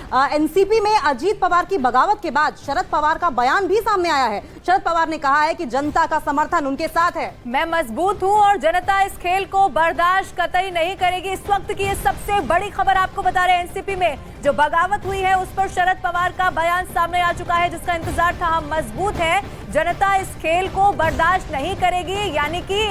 NCP में अजीत पवार की बगावत के बाद शरद पवार का बयान भी सामने आया है। शरद पवार ने कहा है कि जनता का समर्थन उनके साथ है। मैं मजबूत हूं और जनता इस खेल को बर्दाश्त कतई नहीं करेगी। इस वक्त की ये सबसे बड़ी खबर आपको बता रहे हैं। एनसीपी में जो बगावत हुई है उस पर शरद पवार का बयान सामने आ चुका है, जिसका इंतजार था। हम मजबूत है, जनता इस खेल को बर्दाश्त नहीं करेगी। यानी कि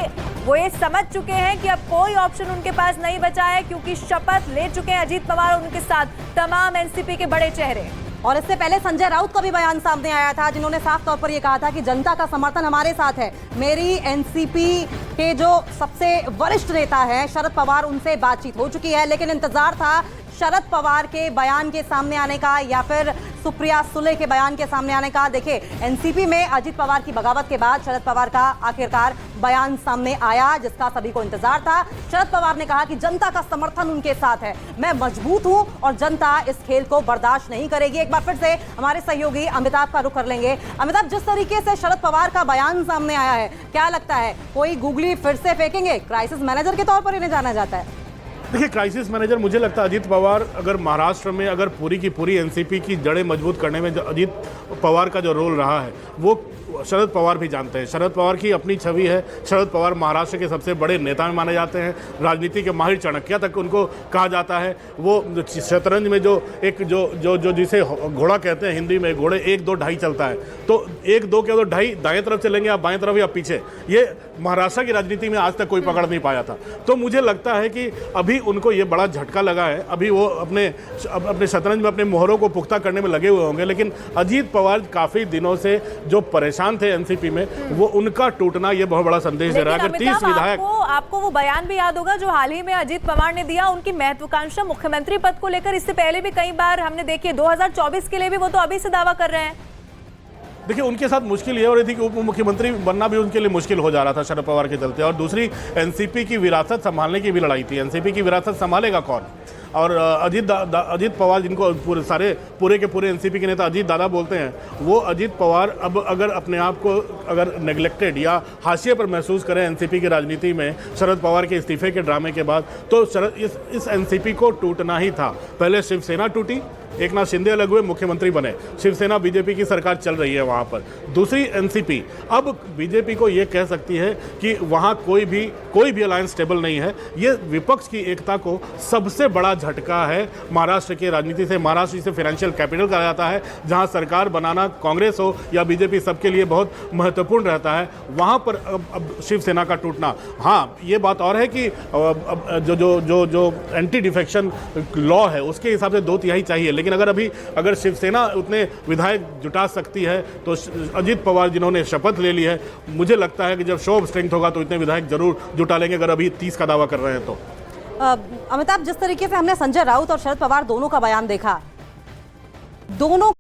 वो ये समझ चुके हैं कि अब कोई ऑप्शन उनके पास नहीं बचा है, क्योंकि शपथ ले चुके हैं अजीत पवार और उनके साथ तमाम एनसीपी के बड़े चेहरे। और इससे पहले संजय राउत का भी बयान सामने आया था, जिन्होंने साफ तौर पर यह कहा था कि जनता का समर्थन हमारे साथ है। मेरी एनसीपी के जो सबसे वरिष्ठ नेता है शरद पवार, उनसे बातचीत हो चुकी है, लेकिन इंतजार था शरद पवार के बयान के सामने आने का या फिर सुप्रिया सुले के बयान के सामने आने का। देखिए, एनसीपी में अजीत पवार की बगावत के बाद शरद पवार का आखिरकार बयान सामने आया, जिसका सभी को इंतजार था। शरद पवार ने कहा कि जनता का समर्थन उनके साथ है, मैं मजबूत हूं और जनता इस खेल को बर्दाश्त नहीं करेगी। एक बार फिर से हमारे सहयोगी अमिताभ का रुख कर लेंगे। अमिताभ, जिस तरीके से शरद पवार का बयान सामने आया है, क्या लगता है कोई गूगली फिर से फेंकेंगे? क्राइसिस मैनेजर के तौर पर इन्हें जाना जाता है। देखिए, क्राइसिस मैनेजर मुझे लगता है अजीत पवार अगर महाराष्ट्र में अगर पूरी की पूरी एनसीपी की जड़ें मजबूत करने में अजीत पवार का जो रोल रहा है वो शरद पवार भी जानते हैं। शरद पवार की अपनी छवि है। शरद पवार महाराष्ट्र के सबसे बड़े नेता में माने जाते हैं। राजनीति के माहिर चाणक्य तक उनको कहा जाता है। वो शतरंज में जो एक जो जिसे घोड़ा कहते हैं हिंदी में, घोड़े 1 2 ढाई चलता है, तो 1 2 के 2 ढाई दाएं तरफ चलेंगे या बाएं तरफ या पीछे, ये महाराष्ट्र की राजनीति में आज तक कोई पकड़ नहीं पाया था। तो मुझे लगता है कि अभी उनको ये बड़ा झटका लगा है। अभी वो अपने शतरंज में अपने मोहरों को पुख्ता करने में लगे हुए होंगे। लेकिन अजीत पवार काफ़ी दिनों से जो परेशान थे एनसीपी में, वो उनका टूटना ये बहुत बड़ा संदेश दे रहा है। अगर 30 विधायक आपको वो बयान भी याद होगा जो हाल ही में अजीत पवार ने दिया उनकी महत्वाकांक्षा मुख्यमंत्री पद को लेकर। इससे पहले भी कई बार हमने देखी, 2024 के लिए भी वो तो अभी से दावा कर रहे हैं। देखिए, उनके साथ मुश्किल ये हो रही थी कि उप मुख्यमंत्री बनना भी उनके लिए मुश्किल हो जा रहा था शरद पवार के चलते। और दूसरी, एनसीपी की विरासत संभालने की भी लड़ाई थी। एनसीपी की विरासत संभालेगा कौन? और अजीत पवार, जिनको पूरे के पूरे एनसीपी के नेता अजीत दादा बोलते हैं, वो अजीत पवार अब अगर अपने आप को अगर नेग्लेक्टेड या हाशिए पर महसूस करें एनसीपी की राजनीति में शरद पवार के इस्तीफे के ड्रामे के बाद, तो इस एनसीपी को टूटना ही था। पहले शिवसेना टूटी, एकनाथ शिंदे अलग हुए, मुख्यमंत्री बने, शिवसेना बीजेपी की सरकार चल रही है वहाँ पर। दूसरी एनसीपी, अब बीजेपी को ये कह सकती है कि वहाँ कोई भी अलायंस स्टेबल नहीं है। ये विपक्ष की एकता को सबसे बड़ा झटका है महाराष्ट्र की राजनीति से। महाराष्ट्र से फाइनेंशियल कैपिटल कहा जाता है, जहाँ सरकार बनाना कांग्रेस हो या बीजेपी सबके लिए बहुत महत्वपूर्ण रहता है। वहाँ पर अब शिवसेना का टूटना, हाँ ये बात और है कि जो एंटी डिफेक्शन लॉ है उसके हिसाब से 2/3 चाहिए। लेकिन अगर शिवसेना उतने विधायक जुटा सकती है तो अजीत पवार जिन्होंने शपथ ले ली है, मुझे लगता है कि जब शो ऑफ स्ट्रेंथ होगा तो इतने विधायक जरूर जुटा लेंगे, अगर अभी 30 का दावा कर रहे हैं तो। अमिताभ, जिस तरीके से हमने संजय राउत और शरद पवार दोनों का बयान देखा, दोनों